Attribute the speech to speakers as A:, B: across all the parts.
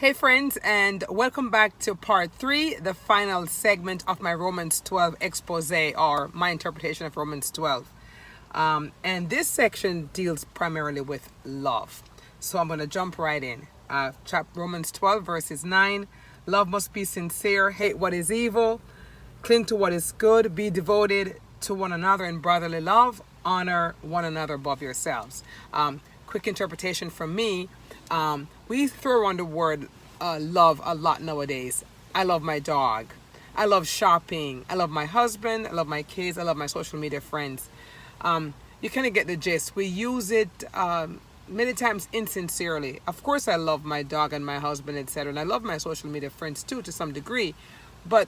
A: Hey friends, and welcome back to part 3, the final segment of my Romans 12 expose, or my interpretation of Romans 12. And this section deals primarily with love. So I'm going to jump right in. Romans 12 verses 9. Love must be sincere, hate what is evil, cling to what is good, be devoted to one another in brotherly love, honor one another above yourselves. Quick interpretation from me. We throw around the word love a lot nowadays. I love my dog. I love shopping. I love my husband. I love my kids. I love my social media friends. You kind of get the gist. We use it many times insincerely. Of course, I love my dog and my husband, etc. And I love my social media friends too, to some degree. But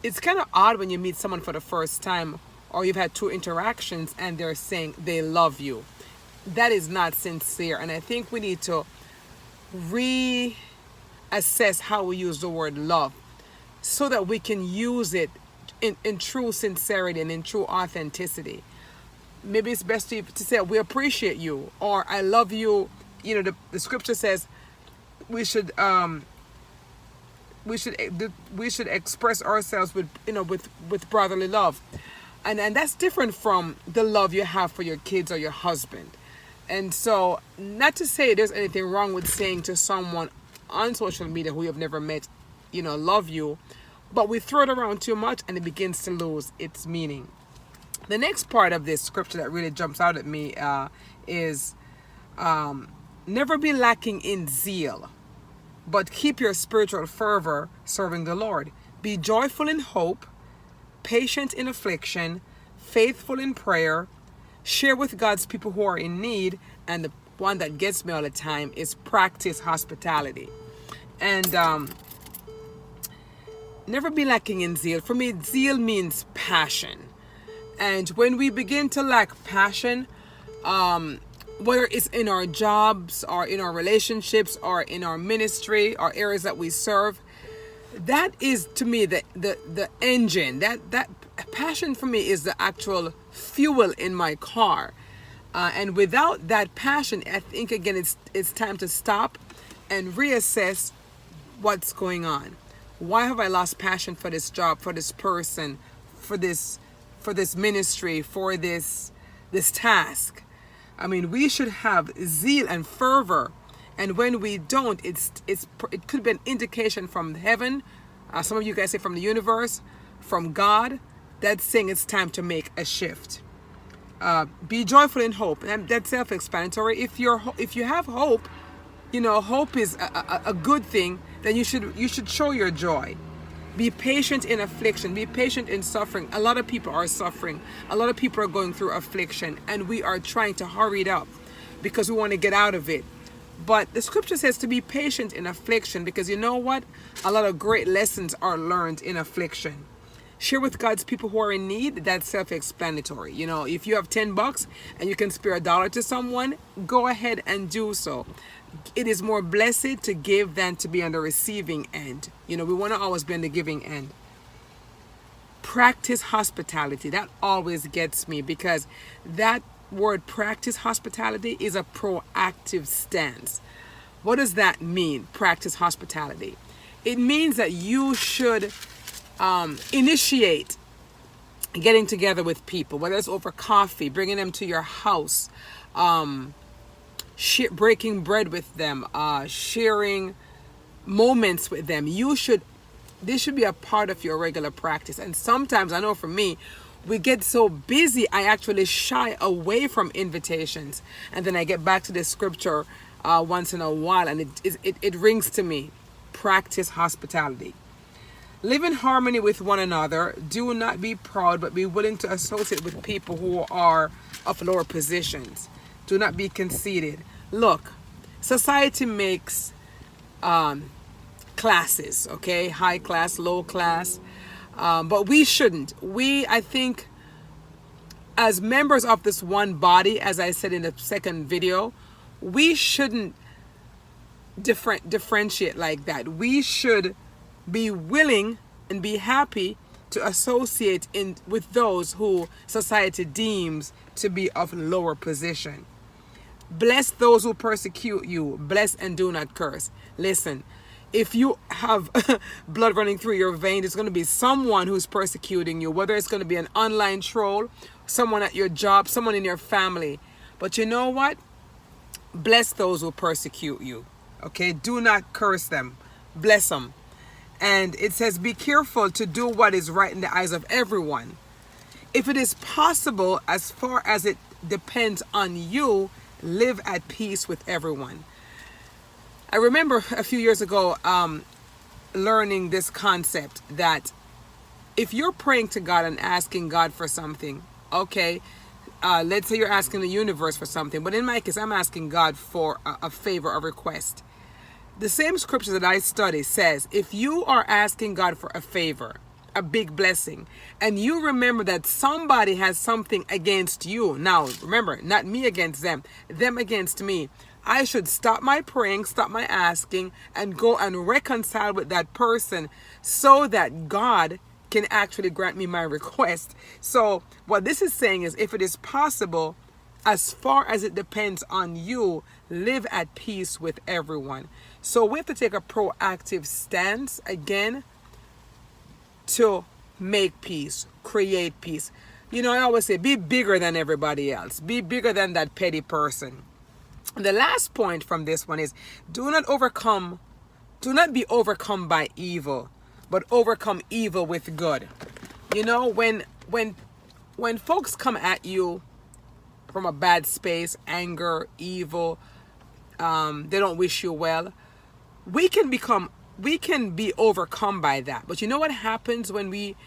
A: it's kind of odd when you meet someone for the first time, or you've had 2 interactions and they're saying they love you. That is not sincere. And I think we need to reassess how we use the word love so that we can use it in true sincerity and in true authenticity. Maybe it's best to say we appreciate you, or I love you. You know, the scripture says we should express ourselves with brotherly love, and that's different from the love you have for your kids or your husband. And so, not to say there's anything wrong with saying to someone on social media who you've never met, love you, but we throw it around too much and it begins to lose its meaning. The next part of this scripture that really jumps out at me is never be lacking in zeal, but keep your spiritual fervor serving the Lord. Be joyful in hope, patient in affliction, faithful in prayer. Share with God's people who are in need, and the one that gets me all the time is practice hospitality. And never be lacking in zeal. For me, zeal means passion. And when we begin to lack passion, whether it's in our jobs or in our relationships or in our ministry or areas that we serve, that is to me the engine. That passion for me is the actual fuel in my car. And without that passion, I think again it's time to stop and reassess what's going on. Why have I lost passion for this job, for this person, for this ministry, for this task? I mean, we should have zeal and fervor, and when we don't, it could be an indication from heaven. Some of you guys say from the universe, from God. That's saying it's time to make a shift. Be joyful in hope, and that's self-explanatory. If you have hope, hope is a good thing. Then you should show your joy. Be patient in affliction. Be patient in suffering. A lot of people are suffering. A lot of people are going through affliction, and we are trying to hurry it up because we want to get out of it. But the scripture says to be patient in affliction, because you know what? A lot of great lessons are learned in affliction. Share with God's people who are in need. That's self-explanatory. If you have $10 and you can spare $1 to someone, go ahead and do so. It is more blessed to give than to be on the receiving end. We want to always be on the giving end. Practice hospitality. That always gets me, because that word practice hospitality is a proactive stance. What does that mean? Practice hospitality. It means that you should initiate getting together with people, whether it's over coffee, bringing them to your house, breaking bread with them, sharing moments with them. This should be a part of your regular practice. And sometimes, I know for me, we get so busy, I actually shy away from invitations, and then I get back to the scripture once in a while, and it rings to me. Practice hospitality. Live in harmony with one another. Do not be proud, but be willing to associate with people who are of lower positions. Do not be conceited. Look, society makes classes, okay? High class, low class. But we shouldn't. I think, as members of this one body, as I said in the second video, we shouldn't differentiate like that. We should be willing and be happy to associate with those who society deems to be of lower position. Bless those who persecute you. Bless and do not curse. Listen, if you have blood running through your veins, there's going to be someone who's persecuting you, whether it's going to be an online troll, someone at your job, someone in your family. But you know what? Bless those who persecute you. Okay? Do not curse them. Bless them. And it says, be careful to do what is right in the eyes of everyone. If it is possible, as far as it depends on you, live at peace with everyone. I remember a few years ago learning this concept that if you're praying to God and asking God for something, okay, let's say you're asking the universe for something, but in my case, I'm asking God for a favor, a request. The same scripture that I study says, if you are asking God for a favor, a big blessing, and you remember that somebody has something against you, now remember, not me against them against me, I should stop my praying, stop my asking, and go and reconcile with that person so that God can actually grant me my request. So what this is saying is, if it is possible, as far as it depends on you, live at peace with everyone. So we have to take a proactive stance again to make peace, create peace. You know, I always say, be bigger than everybody else. Be bigger than that petty person. The last point from this one is, do not be overcome by evil, but overcome evil with good. You know, when folks come at you from a bad space, anger, evil, they don't wish you well, we can be overcome by that. But you know what happens when we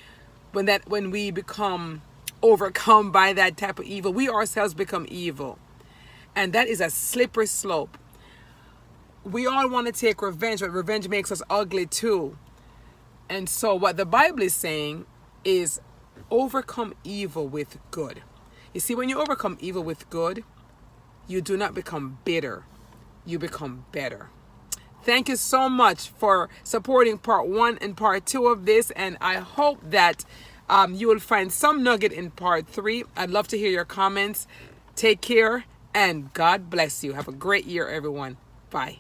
A: become overcome by that type of evil? We ourselves become evil. And that is a slippery slope. We all want to take revenge, but revenge makes us ugly too. And so what the Bible is saying is, overcome evil with good. You see, when you overcome evil with good, you do not become bitter. You become better. Thank you so much for supporting part 1 and part 2 of this. And I hope that you will find some nugget in part 3. I'd love to hear your comments. Take care and God bless you. Have a great year, everyone. Bye.